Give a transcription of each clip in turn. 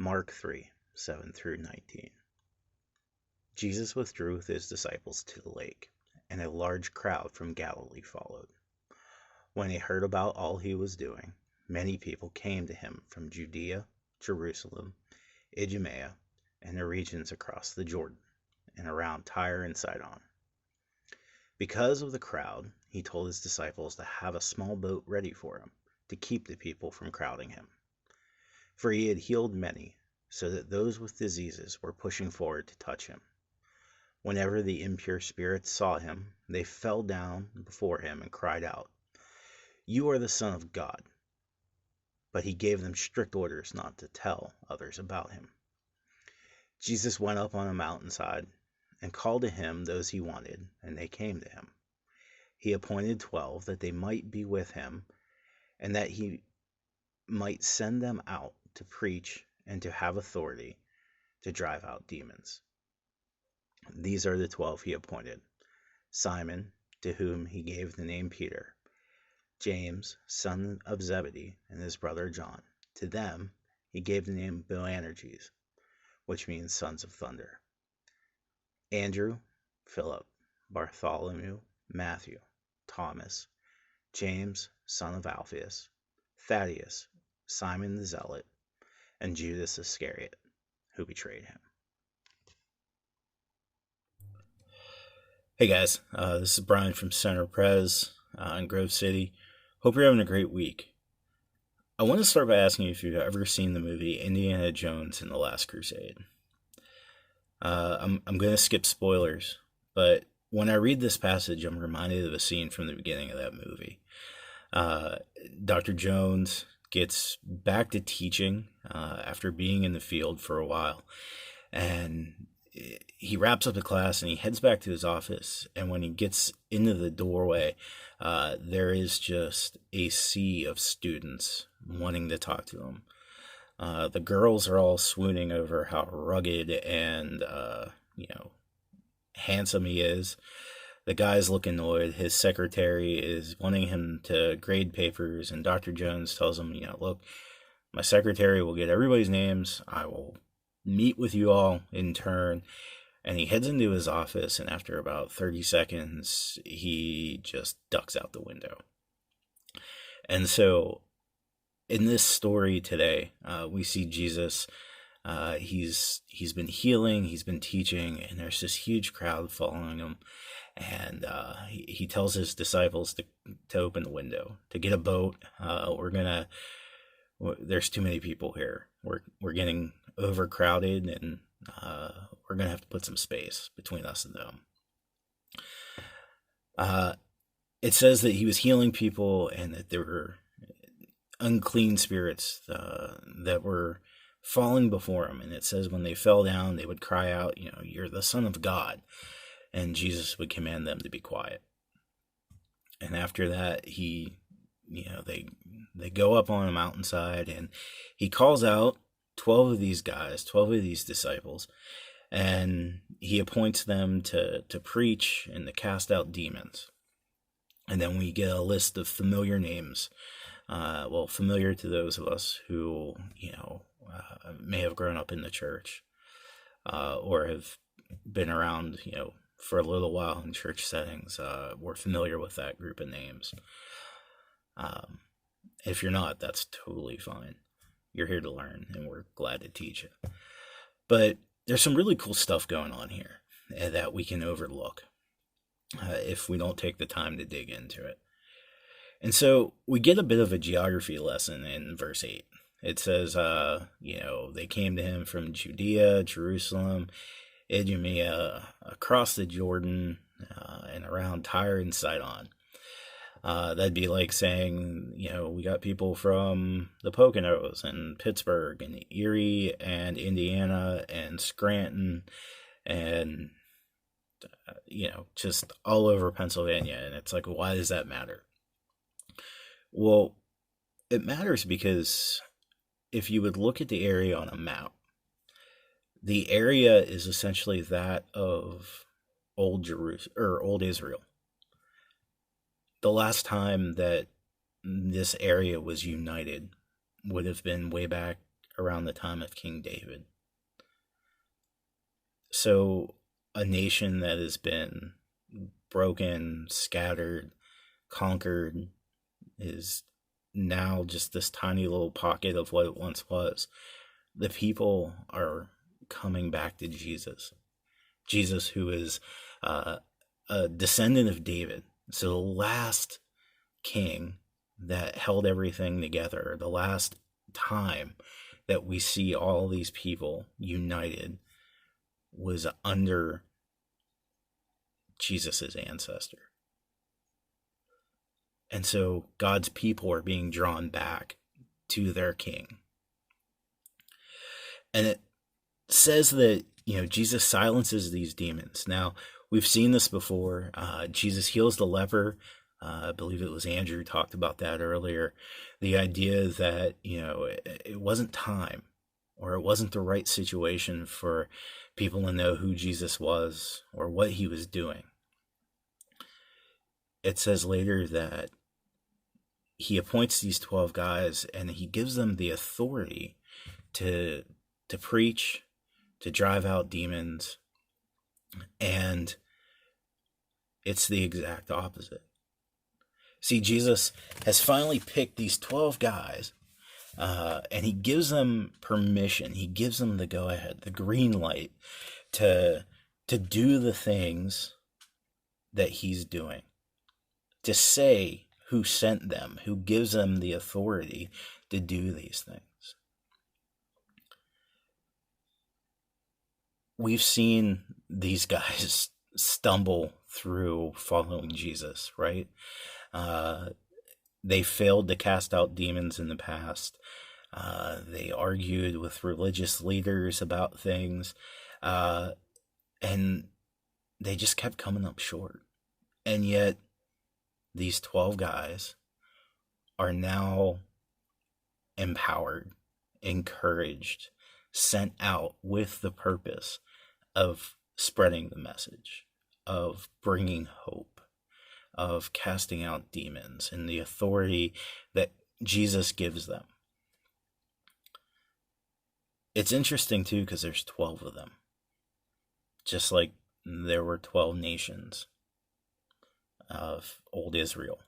Mark 3, 7 through 19. Jesus withdrew with his disciples to the lake, and a large crowd from Galilee followed. When they heard about all he was doing, many people came to him from Judea, Jerusalem, Idumea, and the regions across the Jordan, and around Tyre and Sidon. Because of the crowd, he told his disciples to have a small boat ready for him, to keep the people from crowding him. For he had healed many, so that those with diseases were pushing forward to touch him. Whenever the impure spirits saw him, they fell down before him and cried out, "You are the Son of God." But he gave them strict orders not to tell others about him. Jesus went up on a mountainside and called to him those he wanted, and they came to him. He appointed 12 that they might be with him, and that he might send them out to preach and to have authority to drive out demons. These are the 12 he appointed: Simon, to whom he gave the name Peter; James, son of Zebedee, and his brother John. To them he gave the name Boanerges, which means sons of thunder; Andrew, Philip, Bartholomew, Matthew, Thomas, James, son of Alphaeus, Thaddeus, Simon the Zealot, and Judas Iscariot, who betrayed him. Hey guys, this is Brian from Center Pres in Grove City. Hope you're having a great week. I want to start by asking you if you've ever seen the movie Indiana Jones and the Last Crusade. I'm going to skip spoilers, but when I read this passage, I'm reminded of a scene from the beginning of that movie. Dr. Jones gets back to teaching after being in the field for a while, and he wraps up the class and he heads back to his office. And when he gets into the doorway, there is just a sea of students wanting to talk to him. The girls are all swooning over how rugged and handsome he is. The guys look annoyed. His secretary is wanting him to grade papers, and Dr. Jones tells him, look, my secretary will get everybody's names. I will meet with you all in turn. And he heads into his office, and after about 30 seconds, he just ducks out the window. And so in this story today, we see Jesus. He's been healing, he's been teaching, and there's this huge crowd following him. And he tells his disciples to open the window, to get a boat. There's too many people here. We're getting overcrowded, and we're gonna have to put some space between us and them. It says that he was healing people, and that there were unclean spirits that were falling before him. And it says when they fell down, they would cry out, "You're the Son of God," and Jesus would command them to be quiet. And after that, they go up on a mountainside, and he calls out 12 of these guys, 12 of these disciples, and he appoints them to preach and to cast out demons. And then we get a list of familiar names, familiar to those of us who, may have grown up in the church, or have been around, for a little while in church settings. We're familiar with that group of names. If you're not, that's totally fine. You're here to learn, and we're glad to teach it. But there's some really cool stuff going on here that we can overlook if we don't take the time to dig into it. And so we get a bit of a geography lesson in verse 8. It says, they came to him from Judea, Jerusalem, Idumea, across the Jordan, and around Tyre and Sidon. That'd be like saying, we got people from the Poconos and Pittsburgh and Erie and Indiana and Scranton and, just all over Pennsylvania. And it's like, why does that matter? Well, it matters because if you would look at the area on a map, the area is essentially that of old Jerusalem or old Israel. The last time that this area was united would have been way back around the time of King David. So a nation that has been broken, scattered, conquered is now just this tiny little pocket of what it once was. The people are coming back to Jesus. Jesus, who is a descendant of David. So the last king that held everything together, the last time that we see all these people united was under Jesus's ancestor. And so God's people are being drawn back to their king. And it says that, Jesus silences these demons. Now, we've seen this before. Jesus heals the leper. I believe it was Andrew who talked about that earlier. The idea that, it wasn't time, or it wasn't the right situation for people to know who Jesus was or what he was doing. It says later that he appoints these 12 guys and he gives them the authority to preach, to drive out demons, and it's the exact opposite. See, Jesus has finally picked these 12 guys, and he gives them permission. He gives them the go-ahead, the green light to do the things that he's doing, to say who sent them, who gives them the authority to do these things. We've seen these guys stumble through following Jesus, right? They failed to cast out demons in the past. They argued with religious leaders about things, and they just kept coming up short. And yet, these 12 guys are now empowered, encouraged, sent out with the purpose of spreading the message, of bringing hope, of casting out demons, and the authority that Jesus gives them. It's interesting too, because there's 12 of them, just like there were 12 nations of old Israel.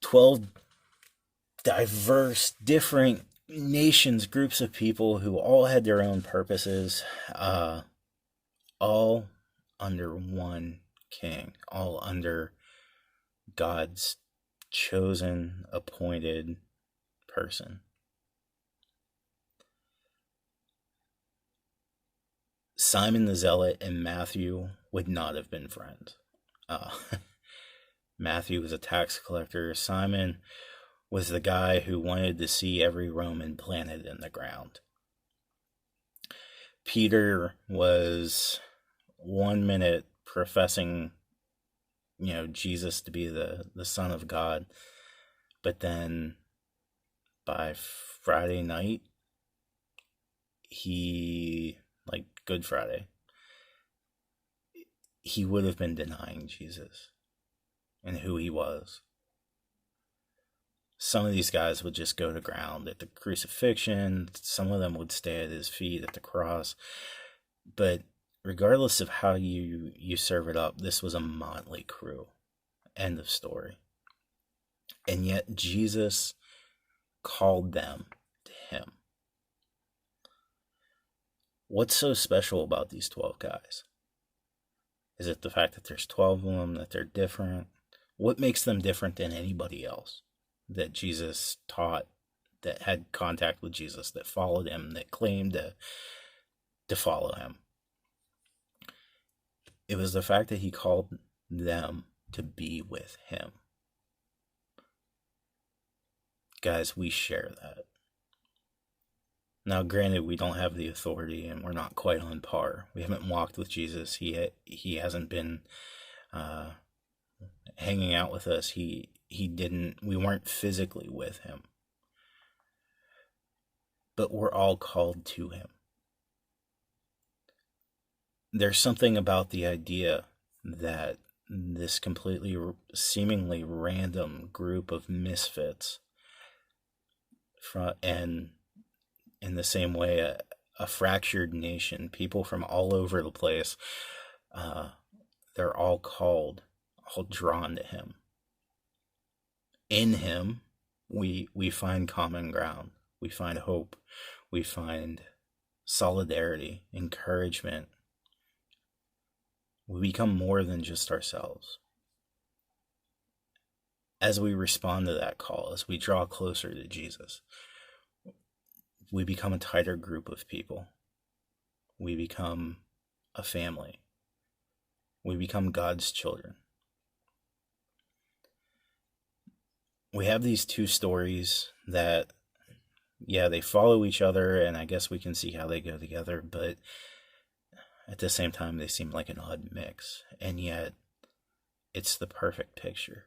12 diverse, different nations, groups of people who all had their own purposes, all under one king, all under God's chosen, appointed person. Simon the Zealot and Matthew would not have been friends. Matthew was a tax collector. Simon was the guy who wanted to see every Roman planted in the ground. Peter was 1 minute professing, Jesus to be the Son of God, but then by Friday night, Good Friday, he would have been denying Jesus and who he was. Some of these guys would just go to ground at the crucifixion. Some of them would stay at his feet at the cross. But regardless of how you serve it up, this was a motley crew. End of story. And yet Jesus called them to him. What's so special about these 12 guys? Is it the fact that there's 12 of them, that they're different? What makes them different than anybody else that Jesus taught, that had contact with Jesus, that followed him, that claimed to follow him? It was the fact that he called them to be with him. Guys, we share that. Now, granted, we don't have the authority and we're not quite on par. We haven't walked with Jesus. He hasn't been hanging out with us. We weren't physically with him. But we're all called to him. There's something about the idea that this completely, seemingly random group of misfits And in the same way, a fractured nation, people from all over the place, they're all called, all drawn to him. In him, we find common ground. We find hope. We find solidarity, encouragement. We become more than just ourselves. As we respond to that call, as we draw closer to Jesus, we become a tighter group of people. We become a family. We become God's children. We have these two stories that, yeah, they follow each other, and I guess we can see how they go together, but at the same time, they seem like an odd mix, and yet it's the perfect picture.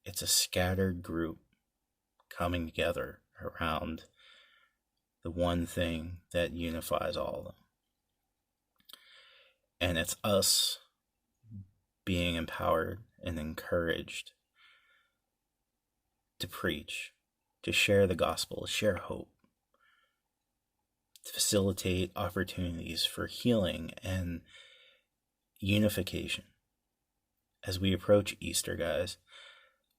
It's a scattered group coming together around the one thing that unifies all of them. And it's us being empowered and encouraged to preach, to share the gospel, to share hope, to facilitate opportunities for healing and unification. As we approach Easter, guys,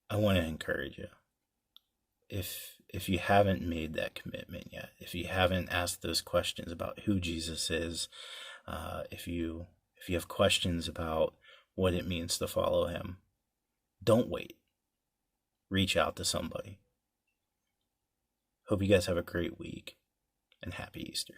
I want to encourage you. If you haven't made that commitment yet, if you haven't asked those questions about who Jesus is, if you have questions about what it means to follow him, don't wait. Reach out to somebody. Hope you guys have a great week, and happy Easter.